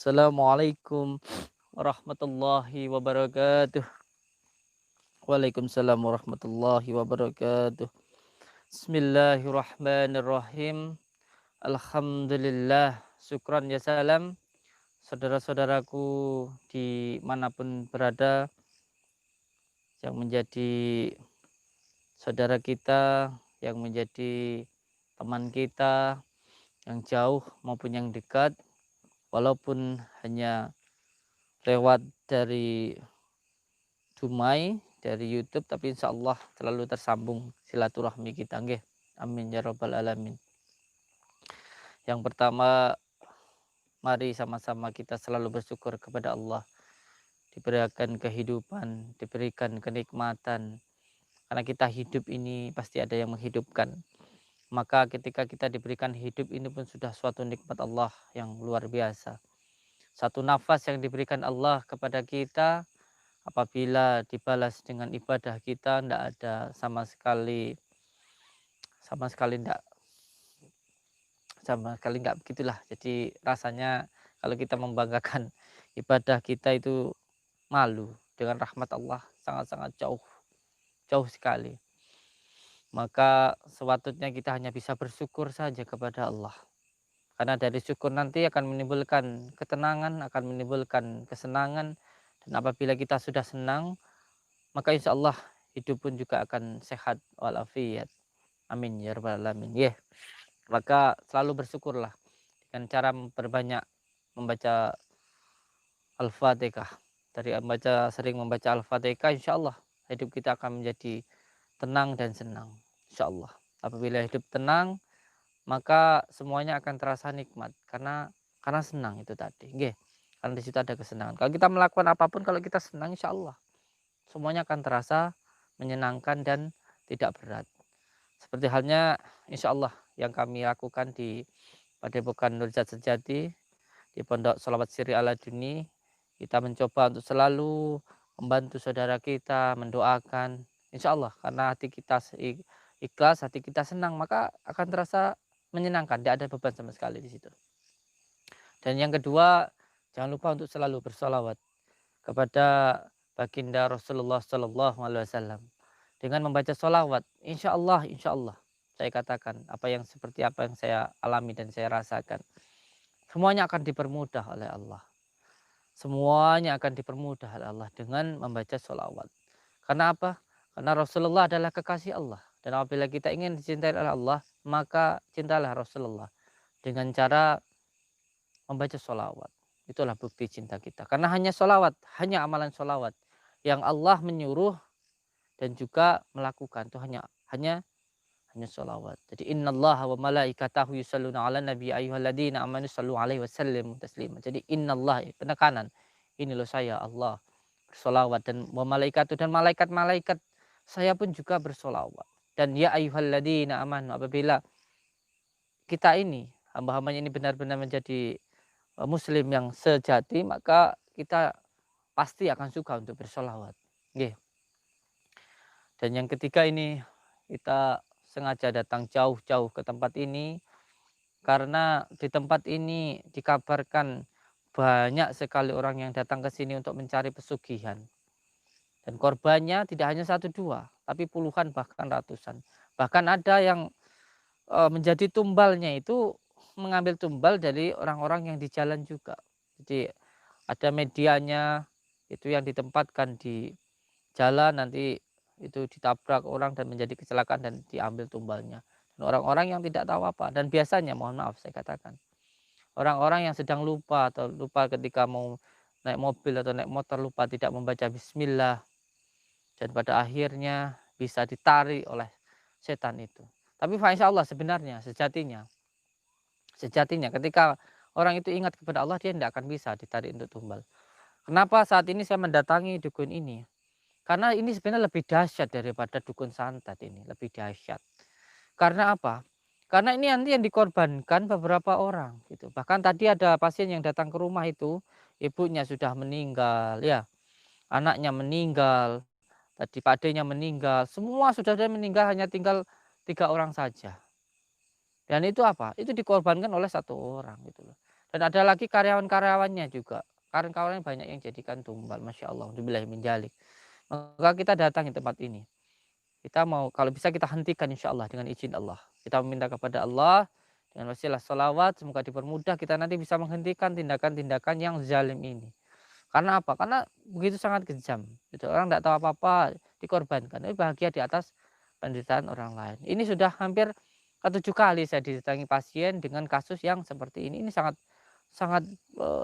Assalamualaikum warahmatullahi wabarakatuh. Waalaikumsalam warahmatullahi wabarakatuh. Bismillahirrahmanirrahim. Alhamdulillah. Syukran ya salam. Saudara-saudaraku dimanapun berada yang menjadi saudara kita, yang menjadi teman kita, yang jauh maupun yang dekat, walaupun hanya lewat dari Dumai dari YouTube, tapi insya Allah selalu tersambung silaturahmi kita nggih. Amin ya rabbal alamin. Yang pertama, mari sama-sama kita selalu bersyukur kepada Allah, diberikan kehidupan, diberikan kenikmatan. Karena kita hidup ini pasti ada yang menghidupkan. Maka ketika kita diberikan hidup ini pun sudah suatu nikmat Allah yang luar biasa. Satu nafas yang diberikan Allah kepada kita, apabila dibalas dengan ibadah kita, tidak ada sama sekali tidak, sama sekali nggak begitulah. Jadi rasanya kalau kita membanggakan ibadah kita itu malu dengan rahmat Allah, sangat-sangat jauh, jauh sekali. Maka sepatutnya kita hanya bisa bersyukur saja kepada Allah. Karena dari syukur nanti akan menimbulkan ketenangan, akan menimbulkan kesenangan. Dan apabila kita sudah senang, maka insya Allah hidup pun juga akan sehat walafiat. Amin ya rabbal alamin. Maka selalu bersyukurlah dengan cara memperbanyak membaca Al-Fatihah. Dari sering membaca Al-Fatihah, insya Allah hidup kita akan menjadi tenang dan senang. Insya Allah. Apabila hidup tenang, maka semuanya akan terasa nikmat karena senang itu tadi. Nggih. Karena di situ ada kesenangan. Kalau kita melakukan apapun, kalau kita senang, insya Allah semuanya akan terasa menyenangkan dan tidak berat. Seperti halnya insya Allah yang kami lakukan di Padepokan Nurjat Sejati, di Pondok Sholawat Siri Aladuni, kita mencoba untuk selalu membantu saudara kita, mendoakan. Insya Allah karena hati kita ikhlas, hati kita senang, maka akan terasa menyenangkan, tidak ada beban sama sekali di situ. Dan yang kedua, jangan lupa untuk selalu bersolawat kepada baginda Rasulullah Sallallahu Alaihi Wasallam. Dengan membaca solawat, insya Allah, saya katakan seperti apa yang saya alami dan saya rasakan, semuanya akan dipermudah oleh Allah. Semuanya akan dipermudah oleh Allah dengan membaca solawat. Karena apa? Karena Rasulullah adalah kekasih Allah. Dan apabila kita ingin dicintai oleh Allah, maka cintalah Rasulullah dengan cara membaca solawat. Itulah bukti cinta kita. Karena hanya solawat, hanya amalan solawat yang Allah menyuruh dan juga melakukan itu hanya solawat. Jadi innallaha wa malaikatahu yusalluna ala nabi ayyuhalladzina amanu sallu alaihi wasallimu taslima. Jadi innallah penekanan. Ini loh saya Allah bersolawat, dan wa malaikatu dan malaikat-malaikat saya pun juga bersolawat. Dan ya ayyuhalladzina amanu, apabila kita ini hamba-hambanya ini benar-benar menjadi muslim yang sejati, maka kita pasti akan suka untuk bersolawat. Nggih. Dan yang ketiga ini, kita sengaja datang jauh-jauh ke tempat ini karena di tempat ini dikabarkan banyak sekali orang yang datang ke sini untuk mencari pesugihan. Dan korbannya tidak hanya satu dua, tapi puluhan bahkan ratusan. Bahkan ada yang menjadi tumbalnya itu mengambil tumbal dari orang-orang yang di jalan juga. Jadi ada medianya itu yang ditempatkan di jalan, nanti itu ditabrak orang dan menjadi kecelakaan dan diambil tumbalnya. Dan orang-orang yang tidak tahu apa, dan biasanya mohon maaf saya katakan, orang-orang yang sedang lupa atau lupa ketika mau naik mobil atau naik motor, lupa tidak membaca bismillah, dan pada akhirnya bisa ditarik oleh setan itu. Tapi insya Allah sebenarnya sejatinya ketika orang itu ingat kepada Allah, dia tidak akan bisa ditarik untuk tumbal. Kenapa saat ini saya mendatangi dukun ini? Karena ini sebenarnya lebih dahsyat daripada dukun santet, ini lebih dahsyat. Karena apa? Karena ini nanti yang dikorbankan beberapa orang gitu. Bahkan tadi ada pasien yang datang ke rumah itu, ibunya sudah meninggal ya, anaknya meninggal, tadi padenya meninggal, semua sudah ada meninggal, hanya tinggal 3 orang saja. Dan itu apa? Itu dikorbankan oleh satu orang gitu loh. Dan ada lagi karyawan-karyawannya juga. Karyawan-karyawannya banyak yang jadikan tumbal, masya Allah. Alhamdulillah min dzalik. Maka kita datangi tempat ini. Kita mau kalau bisa kita hentikan insya Allah dengan izin Allah. Kita meminta kepada Allah dengan wasilah salawat semoga dipermudah kita nanti bisa menghentikan tindakan-tindakan yang zalim ini. Karena apa? Karena begitu sangat kejam. Itu orang tidak tahu apa-apa dikorbankan. Tapi bahagia di atas penderitaan orang lain. Ini sudah hampir ke-7 kali saya didatangi pasien dengan kasus yang seperti ini. Ini sangat sangat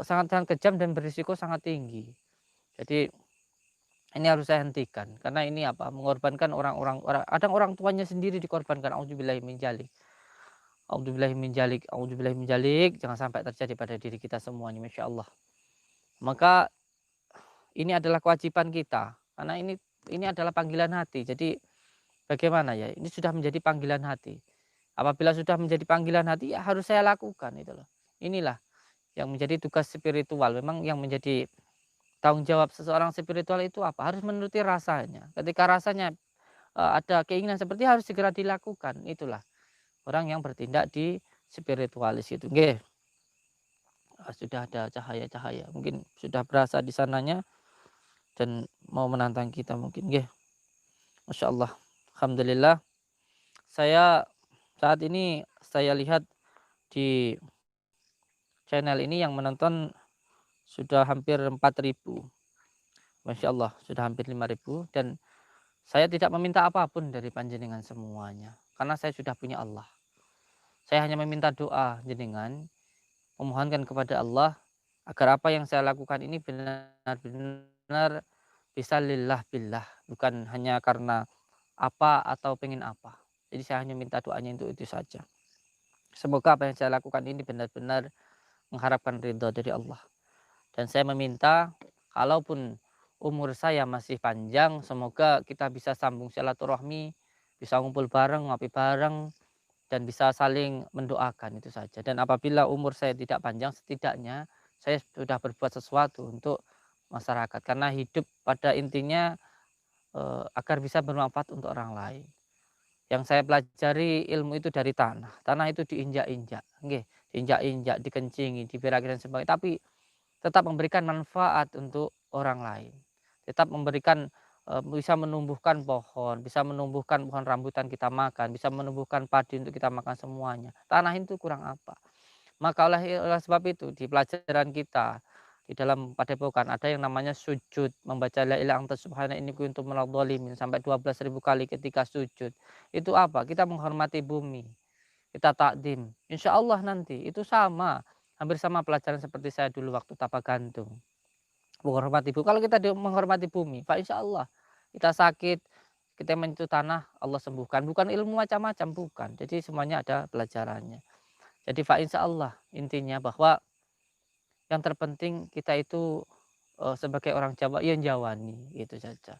sangat sangat kejam dan berisiko sangat tinggi. Jadi ini harus saya hentikan karena ini apa mengorbankan ada orang tuanya sendiri dikorbankan. Auzubillahi min dzalik. Auzubillahi min dzalik. Auzubillahi min dzalik. Jangan sampai terjadi pada diri kita semuanya, masya Allah. Maka ini adalah kewajiban kita karena ini adalah panggilan hati. Jadi bagaimana ya? Ini sudah menjadi panggilan hati. Apabila sudah menjadi panggilan hati ya harus saya lakukan itu loh. Inilah yang menjadi tugas spiritual. Memang yang menjadi tanggung jawab seseorang spiritual itu apa? Harus menuruti rasanya. Ketika rasanya ada keinginan seperti harus segera dilakukan. Itulah orang yang bertindak di spiritualis itu. Nggih. Sudah ada cahaya-cahaya. Mungkin sudah berasa di sananya dan mau menantang kita mungkin. Nggih. Masya Allah. Alhamdulillah. Saya saat ini saya lihat di channel ini yang menonton sudah hampir 4.000. Masya Allah, sudah hampir 5.000 dan saya tidak meminta apapun dari panjenengan semuanya. Karena saya sudah punya Allah. Saya hanya meminta doa jenengan, memohonkan kepada Allah agar apa yang saya lakukan ini benar-benar bisa lillah billah, bukan hanya karena apa atau pengen apa. Jadi saya hanya minta doanya untuk itu saja. Semoga apa yang saya lakukan ini benar-benar mengharapkan ridho dari Allah. Dan saya meminta kalaupun umur saya masih panjang, semoga kita bisa sambung silaturahmi, bisa ngumpul bareng, ngopi bareng, dan bisa saling mendoakan itu saja. Dan apabila umur saya tidak panjang, setidaknya saya sudah berbuat sesuatu untuk masyarakat. Karena hidup pada intinya agar bisa bermanfaat untuk orang lain. Yang saya pelajari ilmu itu dari tanah. Tanah itu diinjak-injak, nggih, diinjak-injak, dikencingi, dibelaki dan sebagainya. Tapi tetap memberikan manfaat untuk orang lain. Tetap memberikan bisa menumbuhkan pohon, bisa menumbuhkan pohon rambutan kita makan, bisa menumbuhkan padi untuk kita makan semuanya. Tanah itu kurang apa? Maka oleh sebab itu di pelajaran kita di dalam padepokan ada yang namanya sujud, membaca la ilaha anta subhana inni kuntu minadh dhalimin sampai 12.000 kali ketika sujud. Itu apa? Kita menghormati bumi, kita takdim. Insya Allah nanti itu sama, hampir sama pelajaran seperti saya dulu waktu tapak gantung. Menghormati bumi. Kalau kita menghormati bumi, Pak insya Allah kita sakit, kita menyentuh tanah, Allah sembuhkan. Bukan ilmu macam-macam, bukan. Jadi semuanya ada pelajarannya. Jadi Pak insya Allah intinya bahwa yang terpenting kita itu sebagai orang Jawa, ya jawani, itu saja.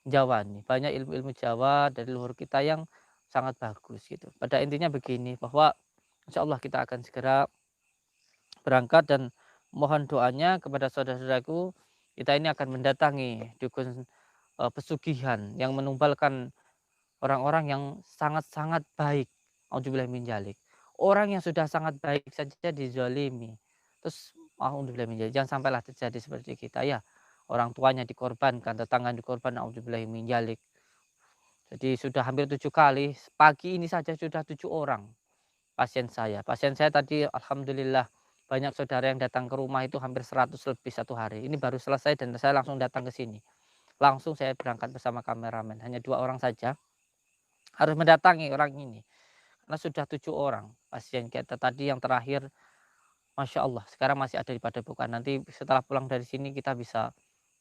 Jawani, banyak ilmu-ilmu Jawa dari luhur kita yang sangat bagus gitu. Pada intinya begini bahwa insya Allah kita akan segera berangkat dan mohon doanya kepada saudara-saudaraku. Kita ini akan mendatangi dukun pesugihan yang menumbalkan orang-orang yang sangat-sangat baik. Auzubillahi min dzalik. Orang yang sudah sangat baik saja dizalimi. Terus auzubillahi min dzalik. Jangan sampailah terjadi seperti kita ya. Orang tuanya dikorbankan, tetangga dikorbankan, auzubillahi min dzalik. Jadi sudah hampir 7 kali. Pagi ini saja sudah 7 orang pasien saya. Pasien saya tadi alhamdulillah banyak saudara yang datang ke rumah itu hampir 100 lebih satu hari. Ini baru selesai dan saya langsung datang ke sini. Langsung saya berangkat bersama kameramen. Hanya 2 orang saja harus mendatangi orang ini. Karena sudah 7 orang pasien kita tadi yang terakhir. Masya Allah sekarang masih ada di Padepokan. Nanti setelah pulang dari sini kita bisa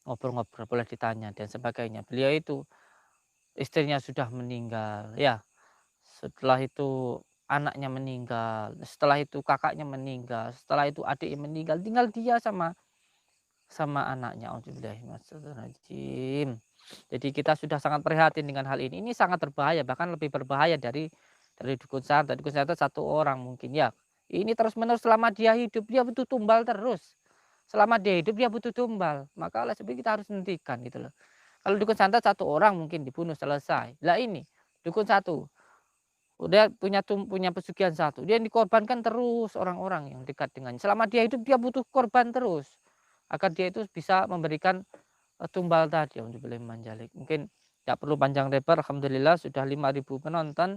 ngobrol-ngobrol, boleh ditanya dan sebagainya. Beliau itu istrinya sudah meninggal ya. Setelah itu anaknya meninggal, setelah itu kakaknya meninggal, setelah itu adiknya meninggal, tinggal dia sama anaknya. Auzubillahiminasyaitonirrajim. Jadi kita sudah sangat prihatin dengan hal ini. Ini sangat berbahaya, bahkan lebih berbahaya dari dukun santet. Dukun santet 1 orang mungkin ya. Ini terus-menerus selama dia hidup dia butuh tumbal terus. Selama dia hidup dia butuh tumbal. Maka oleh sebab itu kita harus hentikan gitu loh. Kalau dukun santet 1 orang mungkin dibunuh selesai. Lah ini dukun 1 Dia punya pesugihan satu, dia dikorbankan terus orang-orang yang dekat dengannya. Selama dia hidup dia butuh korban terus, agar dia itu bisa memberikan, tumbal tadi. Auzubillahi minadzalik. Mungkin tidak perlu panjang lebar, alhamdulillah sudah 5.000 penonton,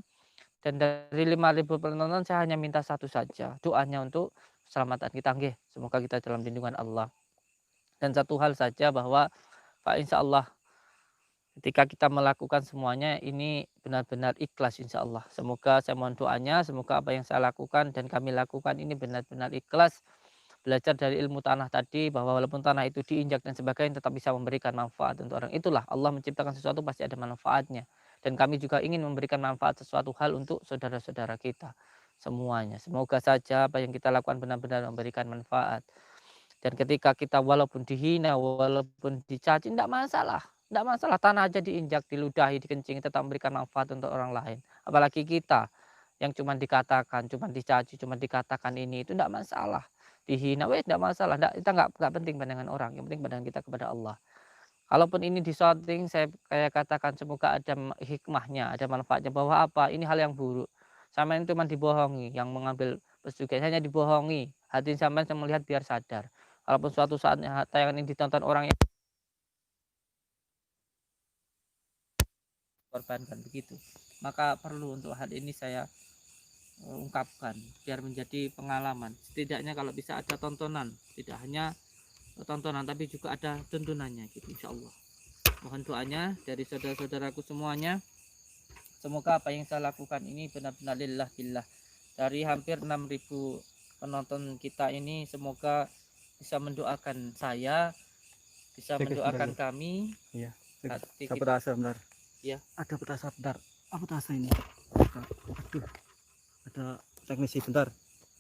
dan dari 5.000 penonton saya hanya minta satu saja, doanya untuk keselamatan kita nggih, semoga kita dalam lindungan Allah. Dan satu hal saja bahwa, Pak, insya Allah ketika kita melakukan semuanya ini benar-benar ikhlas insya Allah. Semoga saya mohon doanya, semoga apa yang saya lakukan dan kami lakukan ini benar-benar ikhlas. Belajar dari ilmu tanah tadi bahwa walaupun tanah itu diinjak dan sebagainya tetap bisa memberikan manfaat untuk orang. Itulah Allah menciptakan sesuatu pasti ada manfaatnya. Dan kami juga ingin memberikan manfaat sesuatu hal untuk saudara-saudara kita semuanya. Semoga saja apa yang kita lakukan benar-benar memberikan manfaat. Dan ketika kita walaupun dihina, walaupun dicaci, tidak masalah. Tidak masalah, tanah aja diinjak, diludahi, dikencing, tetap memberikan manfaat untuk orang lain. Apalagi kita yang cuma dikatakan, cuma dicaci, cuma dikatakan ini, itu tidak masalah. Dihina, weh tidak masalah. Nggak, kita nggak penting pandangan orang, yang penting pandangan kita kepada Allah. Kalaupun ini disorting, saya kayak katakan semoga ada hikmahnya, ada manfaatnya. Bahwa apa? Ini hal yang buruk. Sampai cuma dibohongi, yang mengambil pesugihan hanya dibohongi. Hati sampai melihat biar sadar. Walaupun suatu saat tayangan ini ditonton orang yang korbankan begitu, maka perlu untuk hal ini saya ungkapkan biar menjadi pengalaman. Setidaknya kalau bisa ada tontonan, tidak hanya tontonan tapi juga ada tuntunannya gitu insya Allah. Mohon doanya dari saudara-saudaraku semuanya. Semoga apa yang saya lakukan ini benar-benar lillah billah. Dari hampir 6.000 penonton kita ini semoga bisa mendoakan saya, bisa mendoakan kami. Iya. Hati Saya kita, berasa benar. ya. Ada petasan bentar. Apa petasan ini? Aduh, ada teknisi bentar.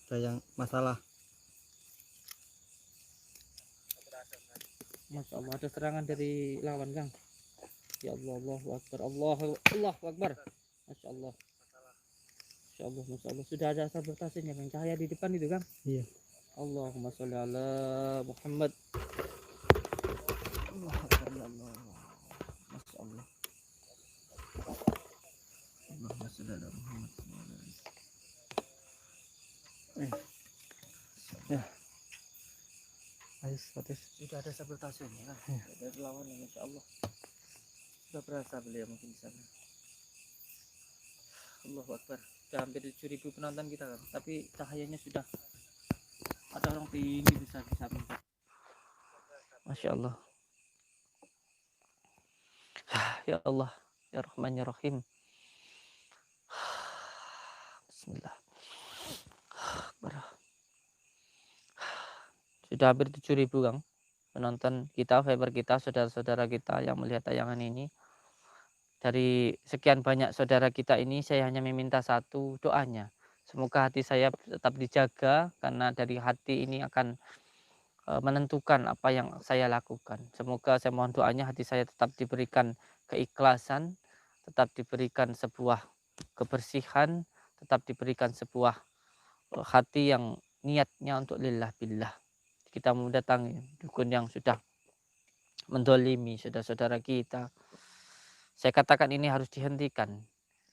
Ada yang masalah. Masya Allah ada serangan dari lawan Kang. Ya Allah, Allahu Akbar, Allahu Akbar. Masya Allah. Masya Allah, Masya Allah. Sudah ada sabotasinya Kang, cahaya di depan itu Kang. Iya. Allahumma sholli ala Muhammad. Allah Akbar, ya Allah. Masya Allah. Allahumma sholli ala Muhammad. Ya. Ayo, Sudah ada sabotasinya Kang. Ya. Dari lawan, Masya Allah. Sudah berasa beliau mungkin di sana. Allahu Akbar. Sudah hampir 7.000 penonton kita Kang. Tapi cahayanya sudah ada orang tinggi besar di samping. Masya Allah. Ya Allah, ya Rahman ya Rahim. Bismillah. Sudah hampir 7.000 Kang penonton kita, fiber kita, saudara-saudara kita yang melihat tayangan ini. Dari sekian banyak saudara kita ini saya hanya meminta satu, doanya. Semoga hati saya tetap dijaga karena dari hati ini akan menentukan apa yang saya lakukan. Semoga saya mohon doanya hati saya tetap diberikan keikhlasan, tetap diberikan sebuah kebersihan, tetap diberikan sebuah hati yang niatnya untuk lillah billah. Kita mendatangi dukun yang sudah mendolimi saudara-saudara kita. Saya katakan ini harus dihentikan.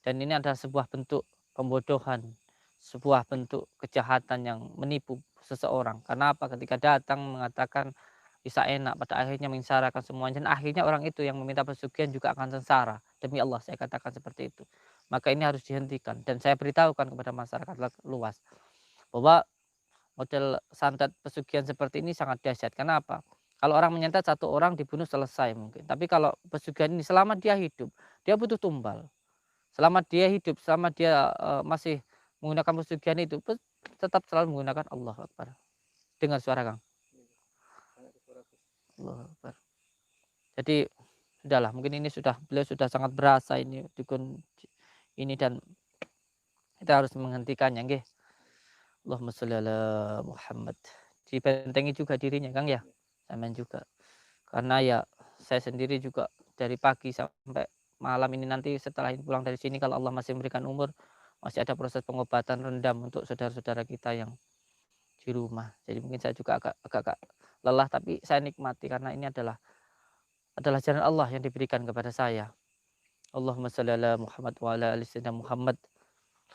Dan ini adalah sebuah bentuk pembodohan, sebuah bentuk kejahatan yang menipu seseorang. Karena apa? Ketika datang mengatakan bisa enak, pada akhirnya menyengsarakan semuanya. Dan akhirnya orang itu yang meminta pesugihan juga akan sengsara. Demi Allah saya katakan seperti itu. Maka ini harus dihentikan. Dan saya beritahukan kepada masyarakat luas bahwa model santet pesugihan seperti ini sangat dahsyat. Kenapa? Kalau orang menyantet satu orang dibunuh selesai mungkin. Tapi kalau pesugihan ini selama dia hidup, dia butuh tumbal. Selama dia hidup, selama dia masih menggunakan pesugihan itu, tetap selalu menggunakan Allah Akbar. Dengar suara Kang. Allah Akbar. Jadi sudahlah, mungkin ini beliau sudah sangat berasa ini dukun ini dan kita harus menghentikannya, nggih. Allahumma sholli ala Muhammad. Dibentengi juga dirinya Kang ya. Sampean juga. Karena ya saya sendiri juga dari pagi sampai malam ini nanti setelah pulang dari sini kalau Allah masih memberikan umur, masih ada proses pengobatan rendam untuk saudara-saudara kita yang di rumah. Jadi mungkin saya juga agak lelah tapi saya nikmati karena ini adalah jalan Allah yang diberikan kepada saya. Allahumma sholli ala Muhammad wa ala ali sayyidina Muhammad.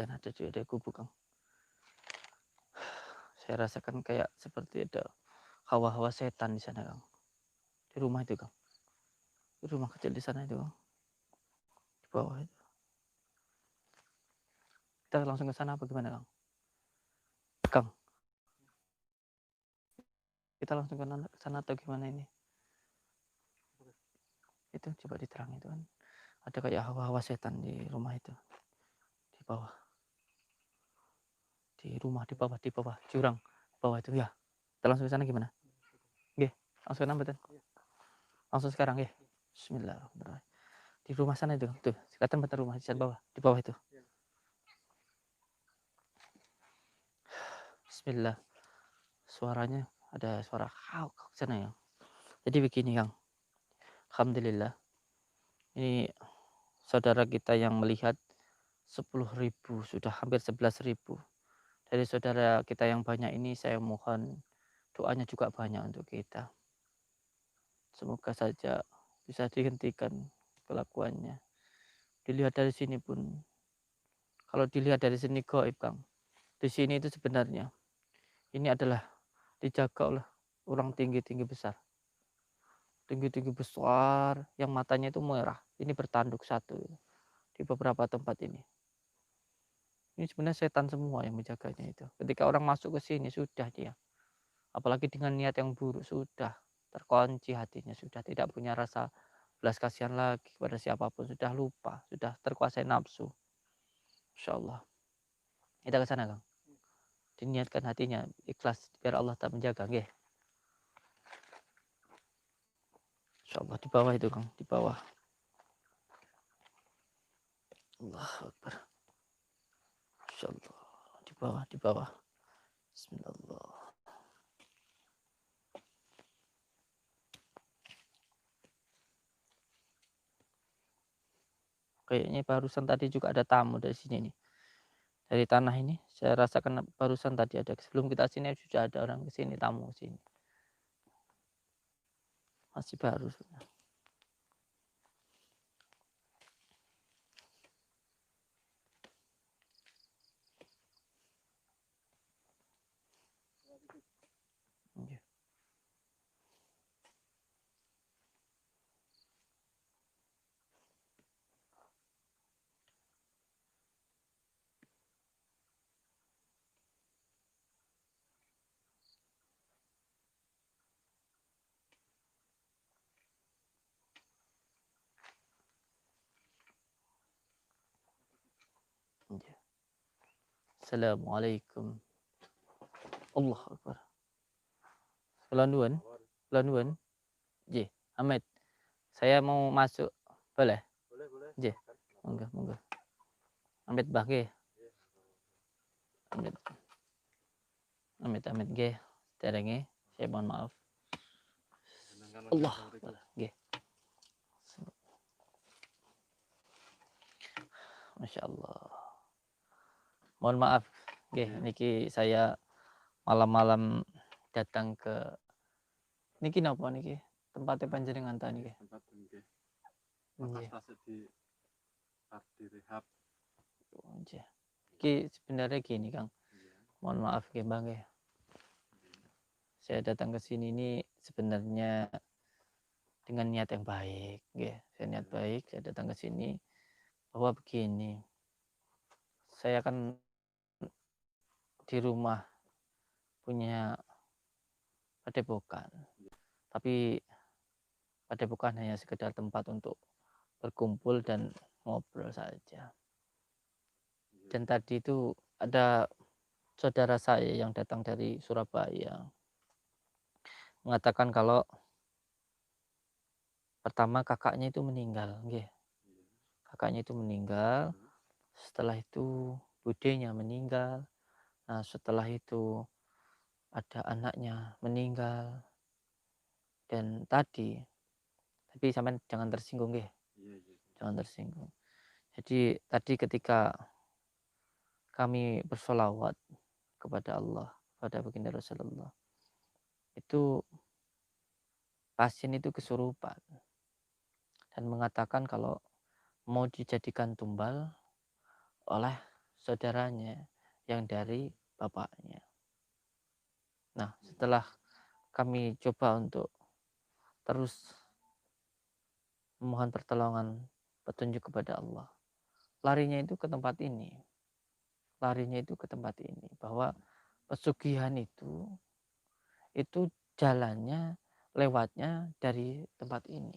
sana ada gubuk, Kang. Saya rasakan kayak seperti ada hawa-hawa setan di sana, Kang. Di rumah itu, Kang. Di rumah kecil di sana itu, Kang. Di bawah itu. Kita langsung ke sana apa gimana, Kang? Kang, kita langsung ke sana atau gimana ini? Itu coba diterang itu kan. Ada kayak hawa-hawa setan di rumah itu. Di bawah. Di rumah di bawah jurang. Di bawah itu ya. Kita langsung ke sana gimana? Nggih, langsung ke sana mboten? Langsung sekarang nggih. Bismillahirrahmanirrahim. Di rumah sana itu, tuh, kelihatan betul rumah di sana bawah, di bawah itu. Bismillah. Suaranya ada suara kau sana ya. Jadi begini, Kang. Alhamdulillah. Ini saudara kita yang melihat 10.000 sudah hampir 11.000. Dari saudara kita yang banyak ini saya mohon doanya juga banyak untuk kita. Semoga saja bisa dihentikan kelakuannya. Dilihat dari sini pun, kalau dilihat dari sini gaib, Kang. Di sini itu sebenarnya ini adalah dijaga oleh orang tinggi-tinggi besar. Tinggi-tinggi besar yang matanya itu merah. Ini bertanduk satu di beberapa tempat ini. Ini sebenarnya setan semua yang menjaganya itu. Ketika orang masuk ke sini sudah dia. Apalagi dengan niat yang buruk sudah terkunci hatinya, sudah tidak punya rasa belas kasihan lagi kepada siapapun, sudah lupa, sudah terkuasai nafsu. Insyaallah. Kita ke sana, Kang. Diniatkan hatinya ikhlas biar Allah tak menjaga, nggih. Insyaallah di bawah itu, Kang, di bawah. Allahu Akbar. Insyaallah di bawah, di bawah. Bismillah. Kayaknya barusan tadi juga ada tamu dari sini nih. Dari tanah ini saya rasakan barusan tadi ada, sebelum kita sini sudah ada orang ke sini, tamu ke sini. Masih baru sebenarnya. Iya. Iya. Assalamualaikum. Allah Akbar. Kula nuwun, kula nuwun. Nggih, Ahmed. Saya mau masuk. Boleh? Boleh, boleh. Nggih. Monggo, monggo. Amit Bah nggih. Amit. Amit nggih. Derenge, saya mohon maaf. Allah Akbar. Nggih. Masya Allah. Mohon maaf. Nggih, niki saya malam-malam datang ke niki napa niki? Tempatnya panjenengan ta niki? Tempat nggih. Nggih. Tasik di rehab. Nggih. Iki sebenarnya gini, Kang. Mohon maaf nggih, Bang nggih. Saya datang ke sini ini sebenarnya dengan niat yang baik, nggih. Saya niat baik, saya datang ke sini bahwa begini. Saya kan di rumah punya padepokan. Tapi padepokan hanya sekedar tempat untuk berkumpul dan ngobrol saja. Dan tadi itu ada saudara saya yang datang dari Surabaya mengatakan kalau pertama kakaknya itu meninggal, nggih. Kakaknya itu meninggal, setelah itu budenya meninggal. Nah, setelah itu ada anaknya meninggal. Dan tapi sampean jangan tersinggung nggih. Jangan tersinggung. Jadi tadi ketika kami bersolawat kepada Allah, kepada baginda Rasulullah, itu pasien itu kesurupan dan mengatakan kalau mau dijadikan tumbal oleh saudaranya yang dari bapaknya. Nah, setelah kami coba untuk terus memohon pertolongan petunjuk kepada Allah, larinya itu ke tempat ini. Larinya itu ke tempat ini, bahwa pesugihan itu jalannya lewatnya dari tempat ini.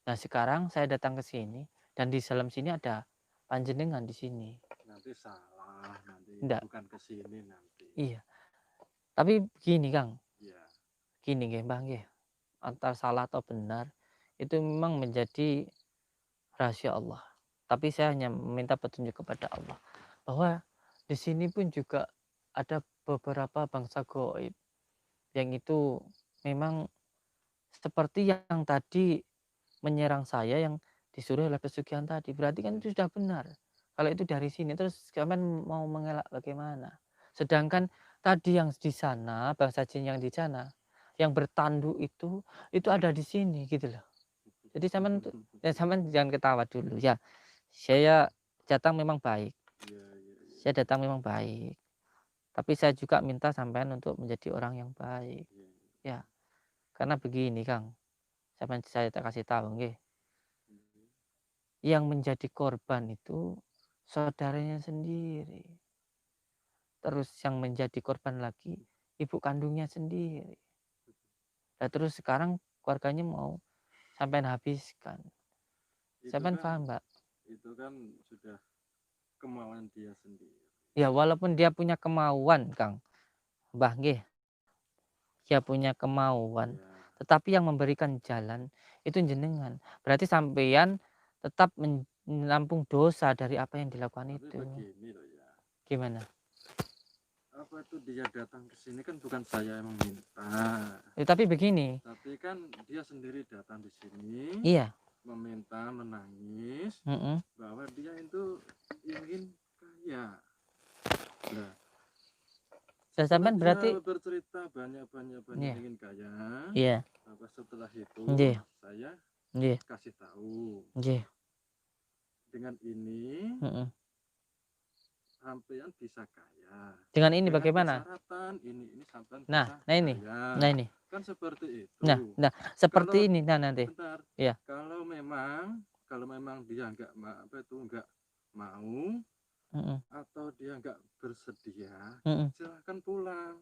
Nah, sekarang saya datang ke sini dan di dalam sini ada panjenengan di sini. Nanti salah, nanti Ndak. bukan ke sini nanti. Iya. Tapi begini, Kang. Iya. Gini nggih, Mbah nggih. Antara salah atau benar itu memang menjadi rahasia Allah. Tapi saya hanya meminta petunjuk kepada Allah bahwa di sini pun juga ada beberapa bangsa gaib yang itu memang seperti yang tadi menyerang saya yang disuruh oleh pesugihan tadi. Berarti kan itu sudah benar. Kalau itu dari sini terus kalian mau mengelak bagaimana? Sedangkan tadi yang di sana, bangsa jin yang di sana, yang bertanduk itu ada di sini gitu loh. Jadi sampean jangan ketawa dulu ya. Saya datang memang baik. Iya, iya, iya. Saya datang memang baik. Tapi saya juga minta sampean untuk menjadi orang yang baik. Iya, iya. Ya. Karena begini, Kang. Saya tak kasih tahu nggih. Yang menjadi korban itu saudaranya sendiri. Terus yang menjadi korban lagi ibu kandungnya sendiri. Nah, terus sekarang keluarganya mau sampean habiskan. Itu Sampean kan, paham, Mbak? itu kan sudah kemauan dia sendiri. Ya walaupun dia punya kemauan, Kang. Mbah nggih. Dia punya kemauan, Iya. tetapi yang memberikan jalan itu jenengan. Berarti sampean tetap menampung dosa dari apa yang dilakukan Tapi itu. begini loh ya. Gimana? Apa itu dia datang ke sini kan bukan saya yang meminta. Tapi begini. Tapi kan dia sendiri datang di sini. Iya. Meminta, menangis bahwa dia itu ingin kaya. Nah, sampean berarti bercerita banyak Iya. ingin kaya. Iya. Apa setelah itu Iya. saya Iya. kasih tahu. Iya. Dengan ini sampean bisa kaya. Dengan ini bagaimana? Persyaratan ini sampean Nah bisa ini. kaya. Nah ini. Kan seperti itu. Nah seperti Kalau- ini nanti. Bentar. Iya. Kalau memang dia nggak mau atau dia nggak bersedia, silahkan pulang.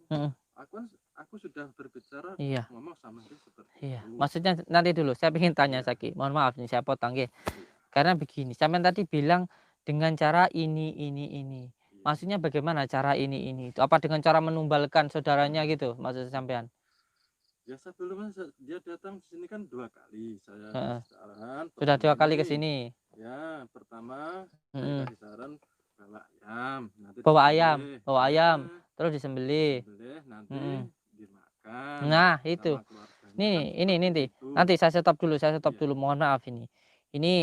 Aku sudah berbicara, Iya. ngomong sama dia seperti Iya. itu. Maksudnya nanti dulu saya ingin tanya Iya. Saki. Mohon maaf nih saya potong ya. Iya. Karena begini, sampean tadi bilang dengan cara ini. Iya. Maksudnya bagaimana cara ini itu? Apa dengan cara menumbalkan saudaranya gitu maksud sampean? Ya sebelumnya dia datang di sini kan 2 kali. Saya Heeh. kasih saran. Sudah 2 kali ke ini. sini. Ya, pertama saya Mm-mm. kasih saran bawa ayam. Nanti Bawa disembelih. ayam, Ya, terus disembelih. disembelih, nanti Mm-mm. dimakan. Nah itu. Sama keluarganya. Nih, Kan ini seperti itu. nanti saya stop dulu, Iya. mohon maaf ini. Ini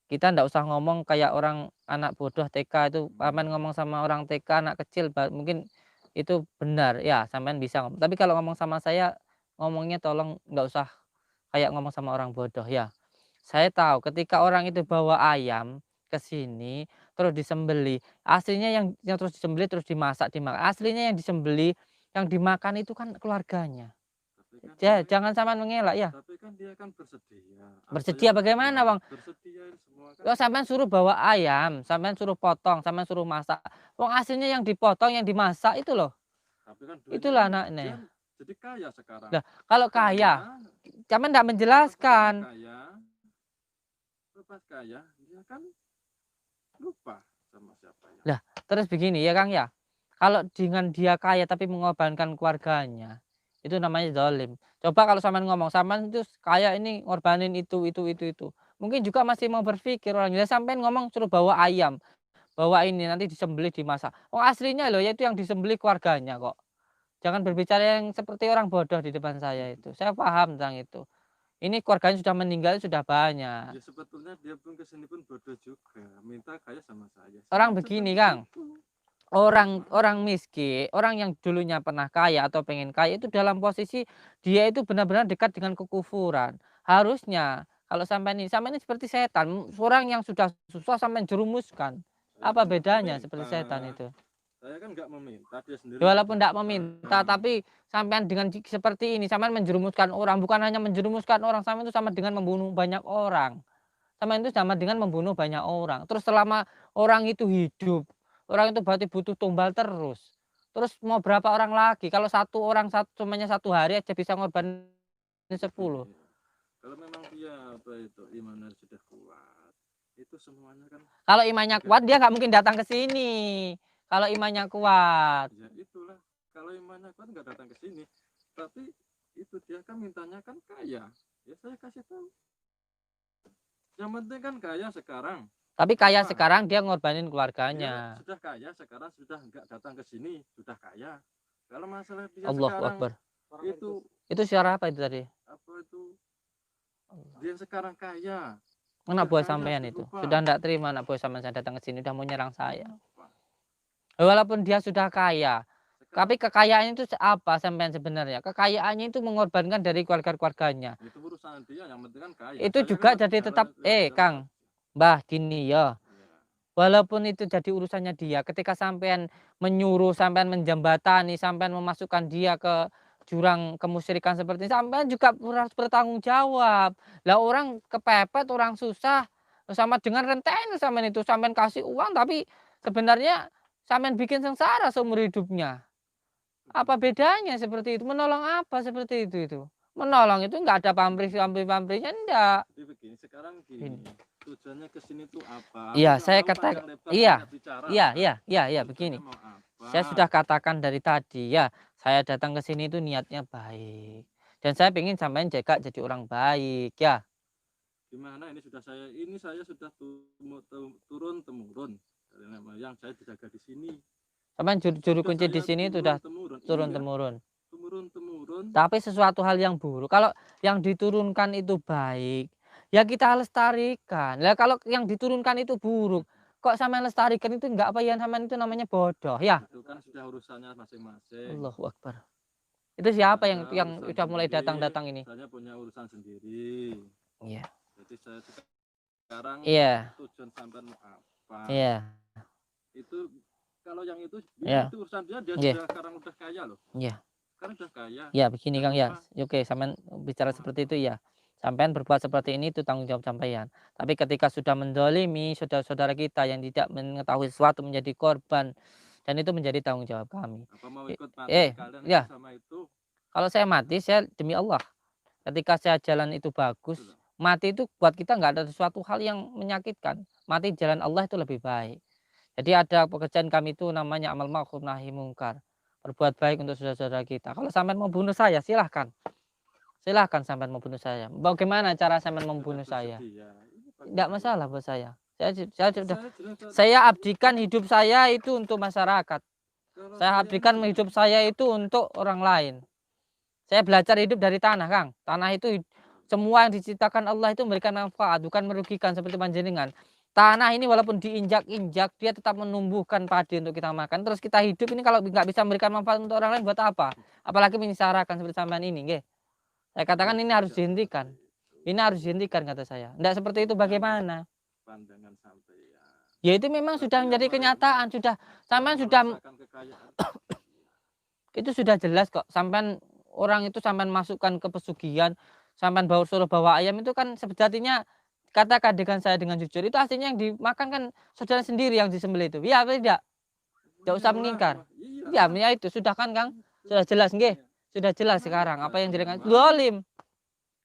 kita ndak usah ngomong kayak orang anak bodoh TK itu, paman ngomong sama orang TK anak kecil mungkin itu benar ya, sampean bisa ngomong. Tapi kalau ngomong sama saya ngomongnya tolong nggak usah kayak ngomong sama orang bodoh ya. Saya tahu ketika orang itu bawa ayam ke sini terus disembeli, aslinya yang terus disembeli terus dimasak dimakan. Aslinya yang disembeli yang dimakan itu kan keluarganya. Tapi kan Ya, dia- jangan sampean mengelak ya. Tapi kan dia kan bersedia. Apa Bersedia yang bagaimana, dia Bang? Bersedia semua kan. Yo sampean suruh bawa ayam, sampean suruh potong, sampean suruh masak. Wong aslinya yang dipotong, yang dimasak itu loh. Tapi kan Itulah duitnya anaknya. dia jadi kaya sekarang. Lah, kalau kaya, sampean enggak menjelaskan. Lepas kaya, dia kan lupa sama siapa ya. Lah, terus begini ya Kang ya. Kalau dengan dia kaya tapi mengorbankan keluarganya, itu namanya zalim. Coba kalau sampean ngomong, sampean itu kaya ini ngorbanin itu. Mungkin juga masih mau berpikir orang. Ya sampean ngomong suruh bawa ayam, bawa ini nanti disembelih dimasak. Oh aslinya loh yaitu yang disembelih keluarganya kok. Jangan berbicara yang seperti orang bodoh di depan saya itu. Saya paham tentang itu. Ini keluarganya sudah meninggal sudah banyak. Ya sebetulnya dia pun kesini pun bodoh juga, minta kaya sama saya. Orang Saya begini, seperti Kang. itu. Orang miskin, orang yang dulunya pernah kaya atau pengen kaya itu dalam posisi dia itu benar-benar dekat dengan kekufuran. Harusnya kalau sampai ini seperti setan, orang yang sudah susah sampai jerumuskan. Apa kan nggak bedanya meminta. seperti setan itu? Saya kan nggak meminta, dia sendiri Ya, walaupun tidak meminta. meminta, tapi sampean dengan seperti ini, sampean menjerumuskan orang, bukan hanya menjerumuskan orang, sampean itu sama dengan membunuh banyak orang. Sampean itu sama dengan membunuh banyak orang. Terus selama orang itu hidup, orang itu berarti butuh tumbal terus. Terus mau berapa orang lagi? Kalau satu orang semuanya 1 hari aja bisa ngorbanin 10. Begini, kalau memang dia apa itu imannya sudah kuat, itu semuanya kan Kalau imannya kuat dia nggak mungkin datang ke sini. Kalau imannya kuat. ya itulah. Kalau imannya kuat nggak datang ke sini. Tapi itu dia kan mintanya kan kaya. Ya saya kasih tahu. Yang penting kan kaya sekarang. Tapi kaya Apa? sekarang dia ngorbanin Dia keluarganya. sudah kaya sekarang sudah nggak datang ke sini, sudah kaya. Kalau masalah dia Allahu sekarang Akbar. itu Itu suara apa itu tadi? apa itu dia sekarang kaya. Anak Sudah buah kaya, sampean sudah itu. lupa. Sudah tidak terima anak buah sampean saya datang ke sini, udah mau nyerang saya. Apa? Walaupun dia sudah kaya, Sekarang tapi kekayaannya itu apa sampean sebenarnya? Kekayaannya itu mengorbankan dari keluarga-keluarganya. itu urusan dia, yang penting kan kaya. Itu Saya juga kan jadi tetap jalan Kang, aja. Mbah gini ya. Iya. Walaupun itu jadi urusannya dia, ketika sampean menyuruh, sampean menjembatani, sampean memasukkan dia ke jurang kemusyrikan seperti ini, sampean juga harus bertanggung jawab. Lah orang kepepet, orang susah, sama dengan renteng sampean itu, sampean kasih uang tapi sebenarnya sampean bikin sengsara seumur hidupnya. Apa bedanya seperti itu? Menolong apa seperti itu? Menolong itu nggak ada pamrih-pamrihnya enggak. Jadi begini, sekarang Ini. gini, tujuannya ke sini tuh apa? Iya, Aku nggak saya mau katakan, panjang lebar iya, banyak bicara. iya, Pak. iya, iya, iya, Tujuannya begini. mau apa? Saya sudah katakan dari tadi ya, saya datang ke sini itu niatnya baik. Dan saya ingin sampean jaga jadi orang baik ya. Gimana ini saya sudah turun temurun dari nama yang saya dijaga di sini. Sampean juru Sudah kunci di saya sini itu sudah temurun. turun Iya, temurun. temurun. Tapi sesuatu hal yang buruk. Kalau yang diturunkan itu baik, ya kita lestarikan. Lah kalau yang diturunkan itu buruk, kok sampean lestarikan itu enggak apa ya sampean itu namanya bodoh ya. Itu kan sudah urusannya masing-masing. Allahu Akbar. Itu siapa yang Saya urusan udah mulai sendiri, datang-datang ini? saya punya urusan sendiri. Iya. Jadi saya sekarang Iya. tujuan sampean mau apa? Iya. Itu kalau yang itu Iya. itu urusan dia Iya. sudah sekarang udah kaya loh. Iya. Sekarang udah kaya. Ya begini Kang ya. Kenapa? Oke, sampean bicara seperti itu ya. Sampean berbuat seperti ini itu tanggung jawab sampean. Tapi ketika sudah mendolimi saudara-saudara kita yang tidak mengetahui sesuatu menjadi korban dan itu menjadi tanggung jawab kami. Apa mau ikut mati Eh, sekalian ya, sama itu? kalau saya mati saya demi Allah. Ketika saya jalan itu bagus, Gitu loh. mati itu buat kita nggak ada sesuatu hal yang menyakitkan. Mati di jalan Allah itu lebih baik. Jadi ada pekerjaan kami itu namanya amal ma'ruf nahi mungkar. Berbuat baik untuk saudara-saudara kita. Kalau sampean mau bunuh saya, silahkan. Silahkan sampean membunuh saya. Bagaimana cara sampean membunuh saya? Bersedia. Ini Tidak bagaimana? masalah buat saya. Saya sudah Saya jelas saya abdikan hidup saya itu untuk masyarakat. kalau Saya abdikan ini hidup saya itu untuk orang lain. Saya belajar hidup dari tanah, Kang. Tanah itu semua yang diciptakan Allah itu memberikan manfaat, bukan merugikan seperti panjenengan. Tanah ini walaupun diinjak-injak, dia tetap menumbuhkan padi untuk kita makan. Terus kita hidup ini kalau nggak bisa memberikan manfaat untuk orang lain buat apa? Apalagi menyengsarakan seperti sampean ini, nggih. Saya katakan ini harus dihentikan. Ini harus dihentikan kata saya. Tidak seperti itu bagaimana? pandangan sampai ya. Ya itu memang sudah menjadi kenyataan, sudah sampean sudah Merasakan kekayaan. itu sudah jelas kok. Sampean orang itu sampean masukkan ke pesugihan, sampean suruh bawa ayam itu kan sejatinya katakan dengan saya dengan jujur itu aslinya yang dimakan kan saudara sendiri yang disembelih itu. Iya apa tidak? Tidak usah mengingkar. Iya. Ya itu sudah kan Kang? Sudah jelas nggih? Sudah jelas sekarang apa yang Jelas. dirikan zalim.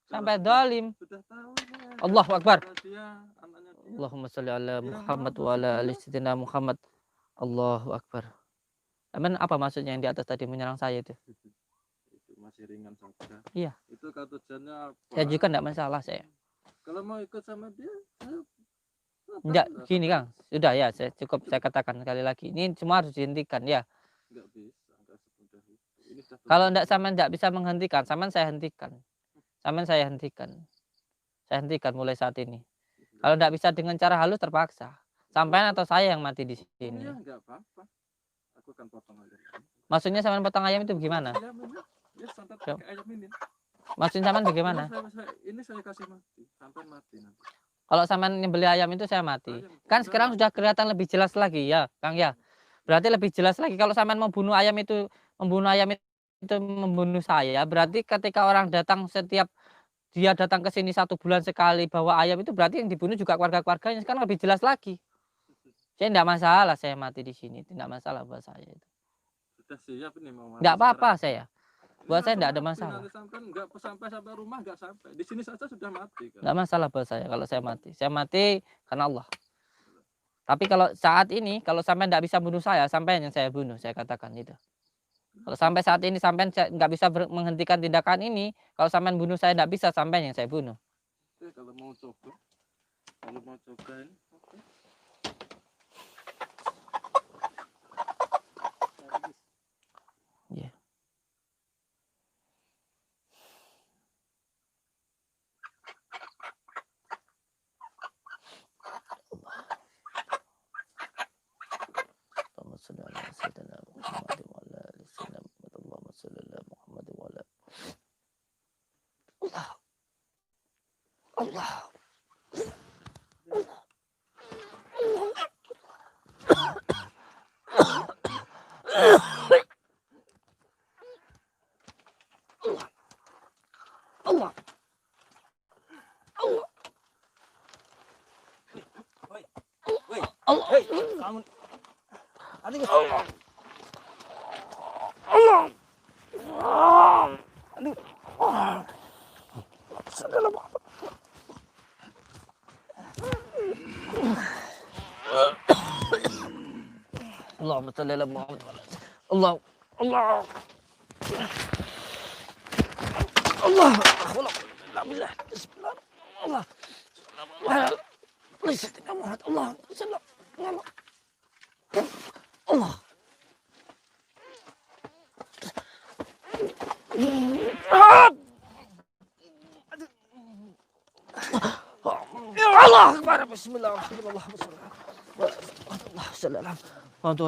Sampai zalim. Sudah tahu. Allahu Akbar. Dia, anaknya dia. Allahumma sholli ala Muhammad wa ala ali sayyidina Muhammad. Allahu Akbar. Aman apa maksudnya yang di atas tadi menyerang saya itu? Itu masih ringan saja. Iya. Itu kalau tujuannya apa? Saya juga enggak masalah saya. Kalau mau ikut sama dia, Enggak gini Kang. Sudah ya, saya katakan sekali lagi. Ini semua harus dihentikan ya. Enggak bisa, enggak semudah itu. Ini sudah Kalau enggak sampean enggak bisa menghentikan, sampean saya hentikan. Sampean saya hentikan. Saya hentikan mulai saat ini. Kalau enggak bisa dengan cara halus terpaksa. Sampean atau saya yang mati di sini. Iya, enggak apa-apa. Aku akan potong aja. Maksudnya sampean potong ayam itu gimana? Ayam ini, ya santet pakai ayam ini. Maksudnya sampean bagaimana? Ini saya kasih mati, sampai mati nanti. Kalau sampean nyembelih ayam itu saya mati. Ayam, Kan udah sekarang mati. sudah kelihatan lebih jelas lagi ya, Kang ya. Berarti lebih jelas lagi kalau sampean membunuh ayam itu membunuh saya, berarti ketika orang datang setiap dia datang ke sini 1 bulan sekali bawa ayam itu berarti yang dibunuh juga keluarga-keluarganya, sekarang lebih jelas lagi. Saya enggak masalah saya mati di sini, itu enggak masalah buat saya itu. Sudah siap ini mau mati Enggak apa-apa sekarang. saya. Ini Buat saya langsung enggak ada mati, masalah. nanti sampai nggak sampai rumah nggak sampai. Di sini saja sudah mati kan. Enggak masalah buat saya kalau saya mati. Saya mati karena Allah. Tapi kalau saat ini kalau sampai enggak bisa bunuh saya, sampai yang saya bunuh, saya katakan itu. Kalau sampai saat ini sampean nggak bisa menghentikan tindakan ini, kalau sampean bunuh saya nggak bisa, sampean yang saya bunuh. Oke, kalau mau coba ini, oke. Iya. Allahumma shalli ala sayyidina Muhammad wa ala ali sayyidina Muhammad. Allahumma shalli ala Muhammad wa ala Allah. Allah. Allah. Allah. Woi, Allah. hei, kamu. Aduh, Allah. Allah. aduh. Salam. Allahumma shalli ala Muhammad wa ala Allah. Allah. Allah. Alhamdulillah. Bismillah. Allah. Muhammad. Allah. Allah. Allah Akbar. Bismillahirrahmanirrahim. Allah sallallahu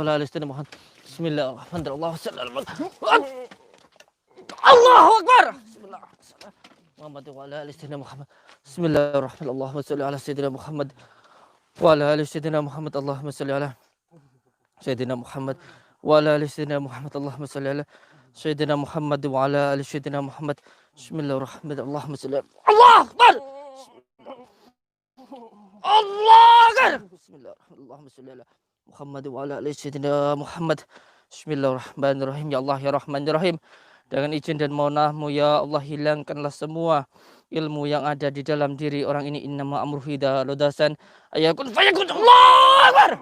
alaihi Muhammad. Bismillahirrahmanirrahim. Allahu Akbar. Bismillah. Muhammad wa ala ali sayyidina Muhammad. Bismillahirrahmanirrahim. Allahumma shalli ala sayyidina Muhammad wa ala ali sayyidina Muhammad. Allahumma shalli ala sayyidina Muhammad wa ala ali sayyidina Muhammad. Allahumma shalli ala sayyidina Muhammad wa ala ali sayyidina Muhammad. Bismillahirrahmanirrahim. Allahumma shalli ala Allah Akbar. Allah Akbar. Bismillahirrahmanirrahim. Allahumma shalli ala Muhammad wa ala ali sayyidina Muhammad. Bismillahirrahmanirrahim. Ya Allah ya Rahman ya Rahim. Dengan izin dan maunah-Mu ya Allah, hilangkanlah semua ilmu yang ada di dalam diri orang ini. Innama amruhu idza arada ayakun fayakun. Allahu Akbar.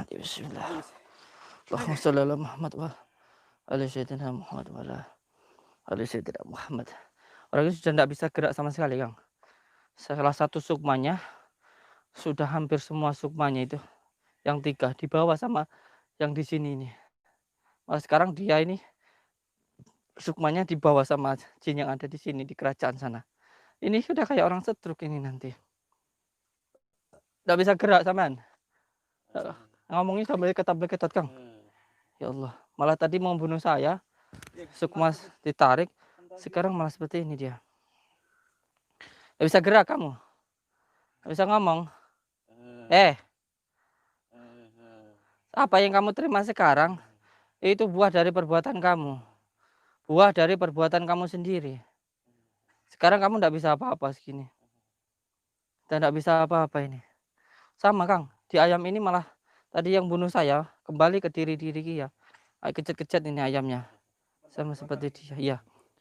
Bismillah. Allahumma shalli ala Muhammad wa ala sayyidina Muhammad wa ala ali sayyidina Muhammad. Orang ini sudah tidak bisa gerak sama sekali, Kang. Salah satu sukmanya sudah hampir semua sukmanya itu yang 3 dibawa sama yang di sini ini. Malah sekarang dia ini sukmanya dibawa sama jin yang ada di sini di kerajaan sana. Ini sudah kayak orang stroke ini nanti. Tidak bisa gerak sampean. Ngomongnya sambil ketat-ketat, Kang. Ya Allah, malah tadi mau bunuh saya, sukma ditarik, sekarang malah seperti ini dia. Tidak bisa gerak kamu. Tidak bisa ngomong. Apa yang kamu terima sekarang itu buah dari perbuatan kamu. Buah dari perbuatan kamu sendiri. Sekarang kamu tidak bisa apa-apa segini. Dan tidak bisa apa-apa ini. Sama, Kang. Di ayam ini malah tadi yang bunuh saya kembali ke diri dia. Kecet-kecet ini ayamnya. Sama seperti dia. Iya.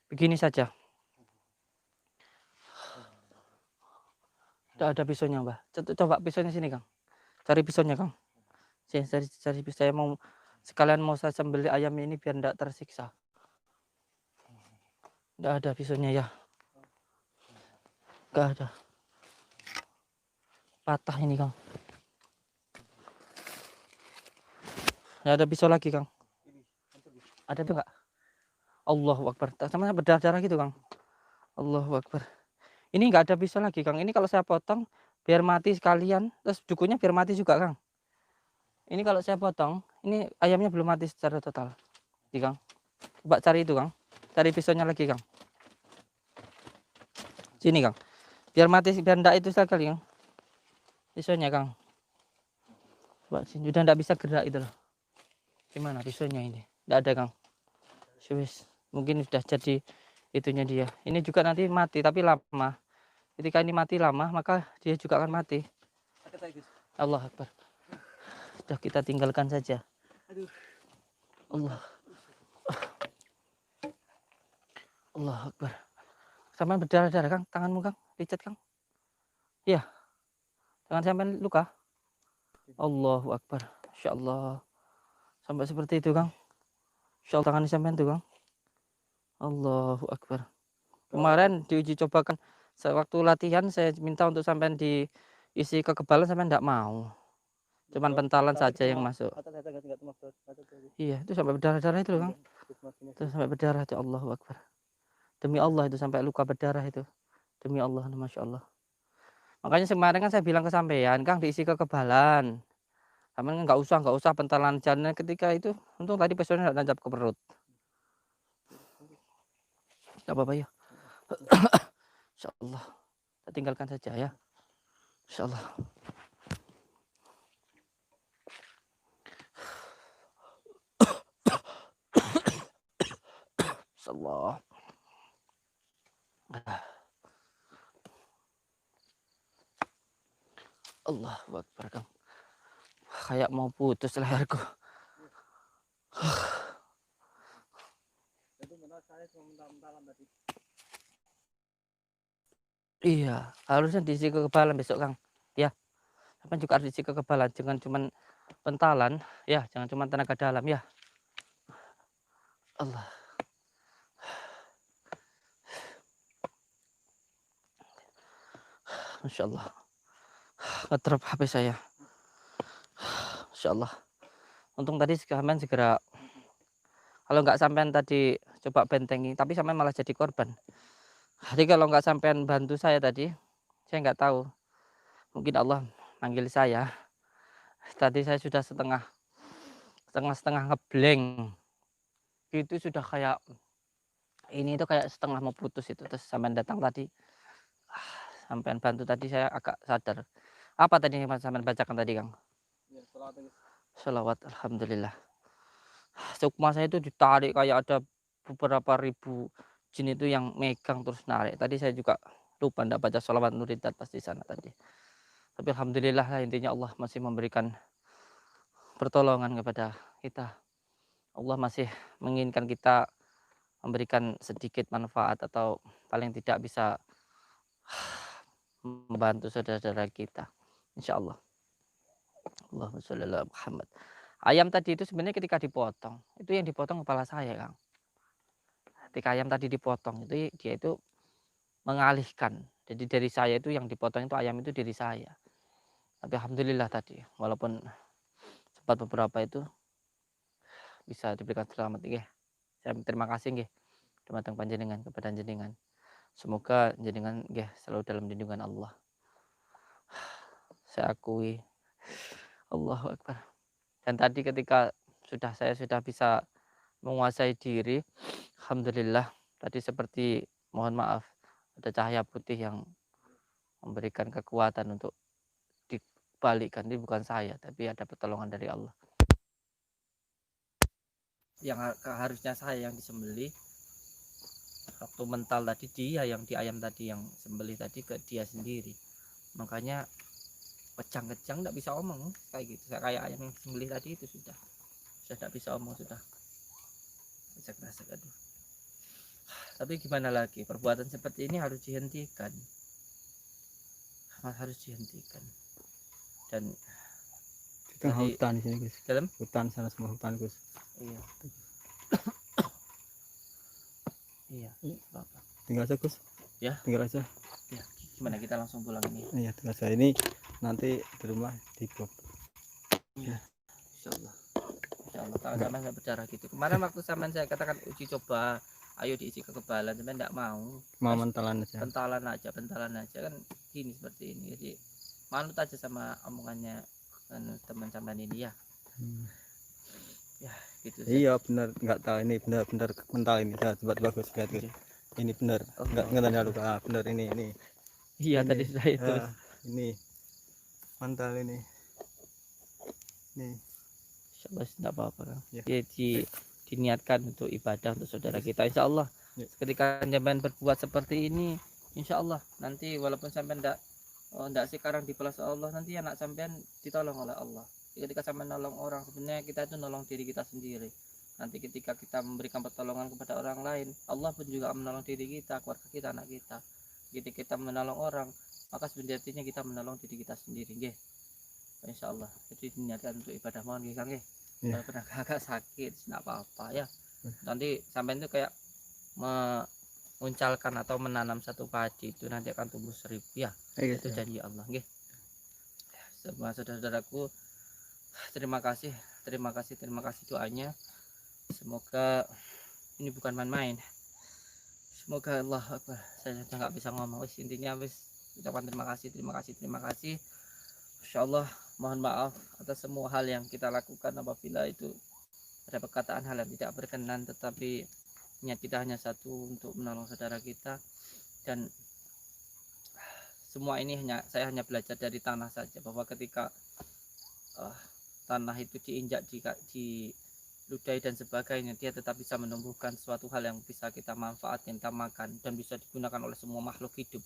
Begini saja. Tidak ada pisaunya, Mbak. Coba pisaunya sini, Kang. Cari pisaunya, Kang. Cari pisau. Saya mau sekalian mau saya sembelih ayam ini biar tidak tersiksa. Tidak ada pisaunya ya. Tidak ada. Patah ini, Kang. Tidak ada pisau lagi, Kang. Ada tuh enggak? Allahu Akbar. Sama berdarah gitu, Kang. Allahu Akbar. Ini enggak ada pisau lagi, Kang. Ini kalau saya potong biar mati sekalian, terus dukunya biar mati juga, Kang. Ini kalau saya potong, ini ayamnya belum mati secara total. Kang. Coba cari itu, Kang. Cari pisaunya lagi, Kang. Sini Kang. Biar mati biar ndak itu sekali Kang. Pisaunya Kang. Coba sini udah ndak bisa gerak itu loh. Gimana pisaunya ini? Ndak ada Kang. Wis, mungkin sudah jadi itunya dia. Ini juga nanti mati tapi lama. Ketika ini mati lama maka dia juga akan mati. Sakit saya, Gus. Allah Akbar. Sudah kita tinggalkan saja. Aduh. Allah. Allah Akbar. Sampai berdarah-darah Kang, tanganmu Kang, dicat Kang. Iya. Tangan sampai luka. Allahu Akbar. Insyaallah. Sampai seperti itu Kang. Insyaallah tangan sampai itu Kang. Allahu Akbar. Kemarin diuji cobakan sewaktu latihan saya minta untuk sampai diisi kekebalan sampai enggak mau. Cuman pentalan saja yang masuk. Iya, itu sampai berdarah-darah itu loh Kang. Itu sampai berdarah itu Allahu Akbar. Demi Allah itu sampai luka berdarah itu. Demi Allah, Masya Allah. Makanya kemarin kan saya bilang ke sampean, Kang diisi kekebalan. Sampean nggak usah pentalan jalan ketika itu. Untung tadi pesonnya nggak nancap ke perut. Nggak apa-apa ya. Insya Allah. Kita tinggalkan saja ya. Insya Allah. Insya Allah. Allahu Akbar Kang. Kayak mau putus leherku. Iya, harusnya diisi kekebalan besok Kang. Ya, sampai juga harus diisi kekebalan, jangan cuman pentalan, ya, jangan cuma tenaga dalam ya. Allah. Masya Allah. Ngetrap HP saya. Masya Allah. Untung tadi sampean segera. Kalau nggak sampean tadi coba bentengi, tapi sampean malah jadi korban. Jadi kalau nggak sampean bantu saya tadi, saya nggak tahu. Mungkin Allah manggil saya. Tadi saya sudah setengah ngeblank. Itu sudah kayak ini itu kayak setengah mau putus itu. Terus sampean datang tadi. Sampean bantu tadi saya agak sadar. Apa tadi yang sampean bacakan tadi Kang? Ya, Sholawat alhamdulillah. Sukma saya itu ditarik kayak ada beberapa ribu jin itu yang megang terus narik. Tadi saya juga lupa ndak baca sholawat nuridat pas di sana tadi. Tapi alhamdulillah lah, intinya Allah masih memberikan pertolongan kepada kita. Allah masih menginginkan kita memberikan sedikit manfaat atau paling tidak bisa membantu saudara-saudara kita. Insya Allah. Allahumma sholli ala Muhammad. Ayam tadi itu sebenarnya ketika dipotong, itu yang dipotong kepala saya, Kang. Ketika ayam tadi dipotong, itu dia itu mengalihkan. Jadi dari saya itu yang dipotong itu ayam itu diri saya. Tapi alhamdulillah tadi, walaupun sempat beberapa itu bisa diberikan selamat nggih. Saya terima kasih nggih dumateng panjenengan kepada jenengan. Semoga jenengan nggih selalu dalam lindungan Allah. Saya akui Allahu Akbar. Dan tadi ketika saya sudah bisa menguasai diri, alhamdulillah tadi seperti mohon maaf ada cahaya putih yang memberikan kekuatan untuk dibalikkan. Ini bukan saya, tapi ada pertolongan dari Allah. Yang harusnya saya yang disembelih, waktu mental tadi dia yang di ayam tadi yang sembelih tadi ke dia sendiri. Makanya kejang-kejang tidak bisa omong kayak gitu. Kayak ayam yang sembelih tadi itu sudah tidak bisa omong, sudah gesek-gesek. Aduh. Tapi gimana lagi, perbuatan seperti ini harus dihentikan, dan Itu hutan di sini Gus. dalam Hutan sana semua hutan Gus. iya iya Bapak. Tinggal aja Gus. Ya. Tinggal aja. Ya, gimana kita langsung pulang ini? Iya, tinggal aja ini nanti di rumah dibop. Ya. Insyaallah. Kalau sampean nggak berdarah gitu. Kemarin waktu sampean saya katakan uji coba, ayo diisi kekebalan, sampean nggak mau. Mau mentalan aja. Pentalan aja kan gini seperti ini. Jadi manut aja sama omongannya teman sampean ini ya. Ya, gitu. Iya, benar, nggak tahu ini benar-benar mental ini. Coba bagus lihat Gus. Ini benar. Allah. Enggak tanya lupa. Ah, benar ini. Iya Ini. tadi sudah itu. Ah, ini. Mantal ini. Nih. Insya Allah tidak apa-apa Kang. Ya. Ya, diniatkan untuk ibadah untuk saudara kita insya Allah. Ya. Ketika sampean berbuat seperti ini insya Allah nanti walaupun sampean tidak sekarang dibalas Allah, nanti anak sampean ditolong oleh Allah. Ketika sampean nolong orang, sebenarnya kita itu nolong diri kita sendiri. Nanti ketika kita memberikan pertolongan kepada orang lain, Allah pun juga menolong diri kita, keluarga kita, anak kita. Ketika kita menolong orang, maka sebenarnya kita menolong diri kita sendiri, nggih. Insya Allah. Jadi diniatkan untuk ibadah mohon nggih Kang nggih. Iya. Walaupun agak sakit, tidak apa-apa ya. Nanti sampean itu kayak menguncalkan atau menanam satu padi itu nanti akan tumbuh 1000 ya. Iya, Itu janji Allah nggih. Semua saudara-saudaraku, terima kasih doanya. Semoga ini bukan main-main. Semoga Allah Akbar. Saya sudah nggak bisa ngomong. Intinya ucapan terima kasih. Insya Allah mohon maaf atas semua hal yang kita lakukan apabila itu ada perkataan hal yang tidak berkenan, tetapi niat kita hanya satu untuk menolong saudara kita, dan semua ini saya hanya belajar dari tanah saja, bahwa ketika tanah itu diinjak, diludahi dan sebagainya, dia tetap bisa menumbuhkan suatu hal yang bisa kita manfaatkan, kita makan, dan bisa digunakan oleh semua makhluk hidup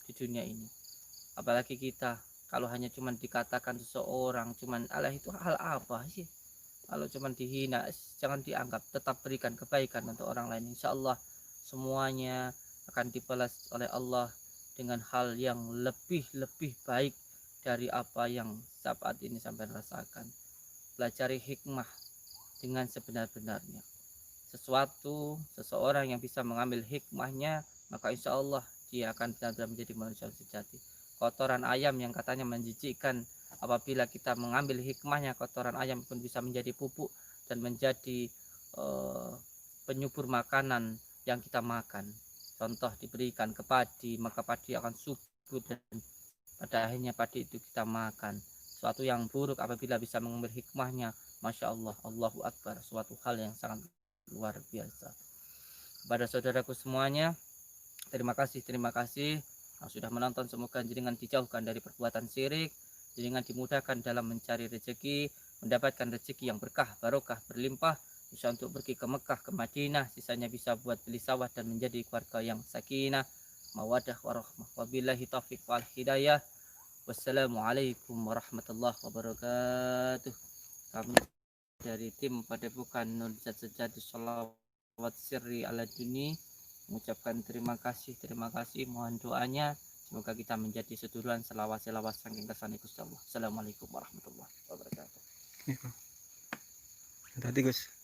di dunia ini. Apalagi kita, kalau hanya cuman dikatakan seseorang, cuman alah itu hal apa sih? Kalau cuman dihina, jangan dianggap, tetap berikan kebaikan untuk orang lain. Insya Allah semuanya akan dibalas oleh Allah dengan hal yang lebih baik dari apa yang saat ini sampai rasakan. Pelajari hikmah dengan sebenar-benarnya. Seseorang yang bisa mengambil hikmahnya, maka insya Allah dia akan benar-benar menjadi manusia sejati. Kotoran ayam yang katanya menjijikkan, apabila kita mengambil hikmahnya, kotoran ayam pun bisa menjadi pupuk dan menjadi penyubur makanan yang kita makan. Contoh, diberikan ke padi, maka padi akan subur dan pada akhirnya padi itu kita makan. Suatu yang buruk apabila bisa mengambil hikmahnya, Masya Allah, Allahu Akbar, suatu hal yang sangat luar biasa. Kepada saudaraku semuanya, terima kasih yang sudah menonton. Semoga jenengan dijauhkan dari perbuatan syirik, jenengan dimudahkan dalam mencari rezeki, mendapatkan rezeki yang berkah, barokah, berlimpah, bisa untuk pergi ke Mekah, ke Madinah, sisanya bisa buat beli sawah dan menjadi keluarga yang sakinah, mawadah, warahmah. Wabillahi taufiq wal hidayah. Wassalamualaikum warahmatullahi wabarakatuh. Kami dari tim Padepokan Nur Zat Sejati Sholawat Sirri ala Duni mengucapkan terima kasih, mohon doanya semoga kita menjadi seduluran selawat saking kersane Gusti Allah. Assalamualaikum warahmatullahi wabarakatuh. Tadi Gus.